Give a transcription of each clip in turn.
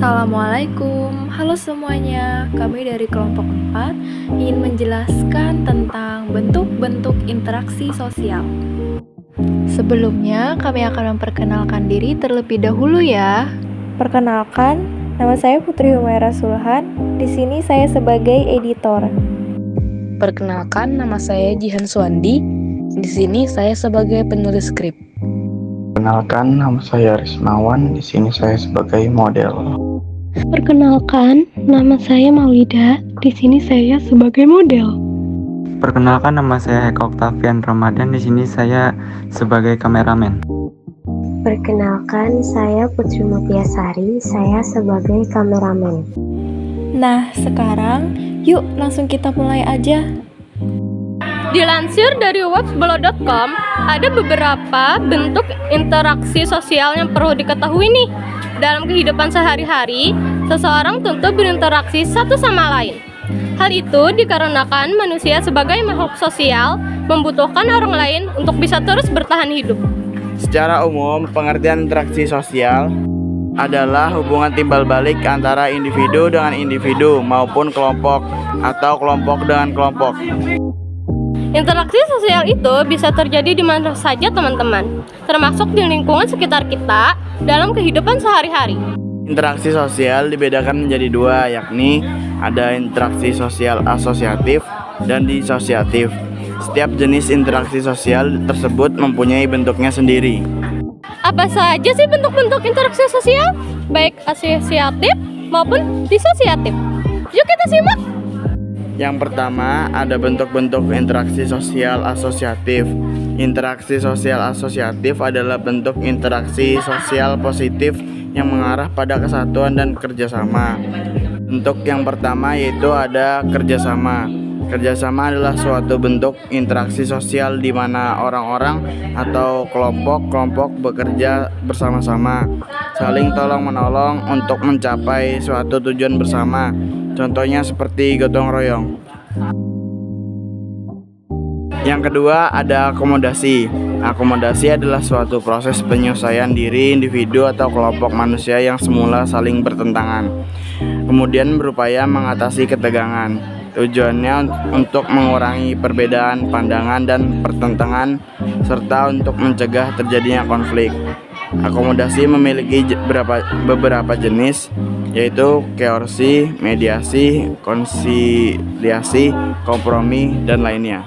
Assalamualaikum, halo semuanya. Kami dari kelompok 4 ingin menjelaskan tentang bentuk-bentuk interaksi sosial. Sebelumnya, kami akan memperkenalkan diri terlebih dahulu ya. Perkenalkan, nama saya Putri Humaira Sulhan. Di sini saya sebagai editor. Perkenalkan, nama saya Jihan Suwandi. Di sini saya sebagai penulis skrip. Perkenalkan, nama saya Rismawan. Di sini saya sebagai model. Perkenalkan, nama saya Maulida. Di sini saya sebagai model. Perkenalkan, nama saya Eka Oktavian Ramadan. Di sini saya sebagai kameramen. Perkenalkan, saya Putri Mupiasari. Saya sebagai kameramen. Nah, sekarang yuk langsung kita mulai aja. Dilansir dari websblog.com, ada beberapa bentuk interaksi sosial yang perlu diketahui nih. Dalam kehidupan sehari-hari, seseorang tentu berinteraksi satu sama lain. Hal itu dikarenakan manusia sebagai makhluk sosial membutuhkan orang lain untuk bisa terus bertahan hidup. Secara umum, pengertian interaksi sosial adalah hubungan timbal balik antara individu dengan individu maupun kelompok atau kelompok dengan kelompok. Interaksi sosial itu bisa terjadi di mana saja teman-teman, termasuk di lingkungan sekitar kita dalam kehidupan sehari-hari. Interaksi sosial dibedakan menjadi dua, yakni ada interaksi sosial asosiatif dan disosiatif. Setiap jenis interaksi sosial tersebut mempunyai bentuknya sendiri. Apa saja sih bentuk-bentuk interaksi sosial, baik asosiatif maupun disosiatif? Yuk kita simak! Yang pertama, ada bentuk-bentuk interaksi sosial asosiatif. Interaksi sosial asosiatif adalah bentuk interaksi sosial positif yang mengarah pada kesatuan dan kerjasama. Bentuk yang pertama yaitu ada kerjasama. Kerjasama adalah suatu bentuk interaksi sosial di mana orang-orang atau kelompok-kelompok bekerja bersama-sama, saling tolong-menolong untuk mencapai suatu tujuan bersama. Contohnya seperti gotong royong. Yang kedua ada akomodasi. Akomodasi adalah suatu proses penyesuaian diri individu atau kelompok manusia yang semula saling bertentangan, kemudian berupaya mengatasi ketegangan. Tujuannya untuk mengurangi perbedaan pandangan dan pertentangan serta untuk mencegah terjadinya konflik. Akomodasi memiliki beberapa jenis, yaitu koersi, mediasi, konsiliasi, kompromi, dan lainnya.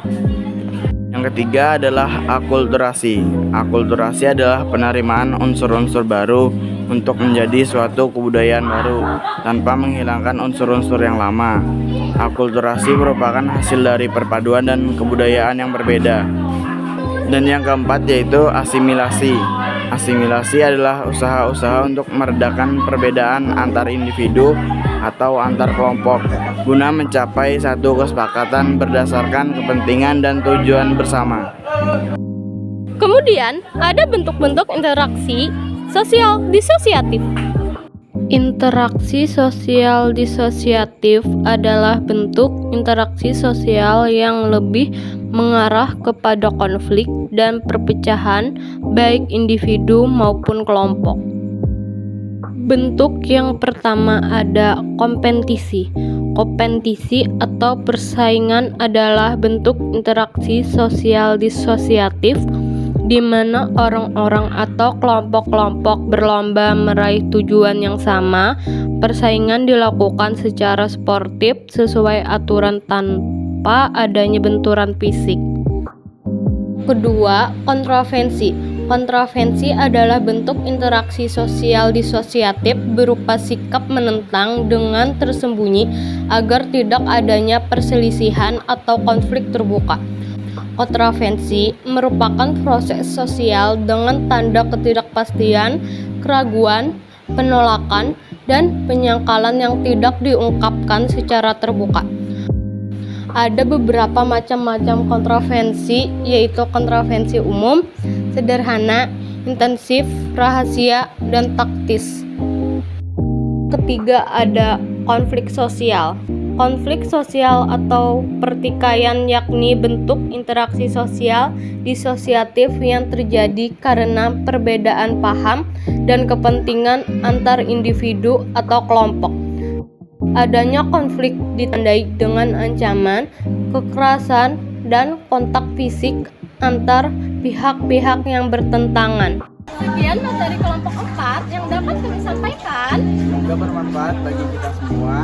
Yang ketiga adalah akulturasi. Akulturasi adalah penerimaan unsur-unsur baru untuk menjadi suatu kebudayaan baru tanpa menghilangkan unsur-unsur yang lama. Akulturasi merupakan hasil dari perpaduan dan kebudayaan yang berbeda. Dan yang keempat yaitu asimilasi. Asimilasi adalah usaha-usaha untuk meredakan perbedaan antar individu atau antar kelompok guna mencapai satu kesepakatan berdasarkan kepentingan dan tujuan bersama. Kemudian, ada bentuk-bentuk interaksi sosial disosiatif. Interaksi sosial disosiatif adalah bentuk interaksi sosial yang lebih mengarah kepada konflik dan perpecahan baik individu maupun kelompok. Bentuk yang pertama ada kompetisi. Kompetisi atau persaingan adalah bentuk interaksi sosial disosiatif di mana orang-orang atau kelompok-kelompok berlomba meraih tujuan yang sama. Persaingan dilakukan secara sportif sesuai aturan tanpa adanya benturan fisik. Kedua, kontroversi. Kontroversi adalah bentuk interaksi sosial disosiatif berupa sikap menentang dengan tersembunyi agar tidak adanya perselisihan atau konflik terbuka. Kontroversi merupakan proses sosial dengan tanda ketidakpastian, keraguan, penolakan, dan penyangkalan yang tidak diungkapkan secara terbuka. Ada beberapa macam-macam kontroversi, yaitu kontroversi umum, sederhana, intensif, rahasia, dan taktis. Ketiga ada konflik sosial. Konflik sosial atau pertikaian yakni bentuk interaksi sosial disosiatif yang terjadi karena perbedaan paham dan kepentingan antar individu atau kelompok. Adanya konflik ditandai dengan ancaman, kekerasan, dan kontak fisik antar pihak-pihak yang bertentangan. Sekian materi kelompok 4 yang dapat kami sampaikan. Semoga bermanfaat bagi kita semua.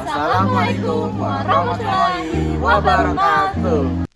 Assalamualaikum warahmatullahi wabarakatuh.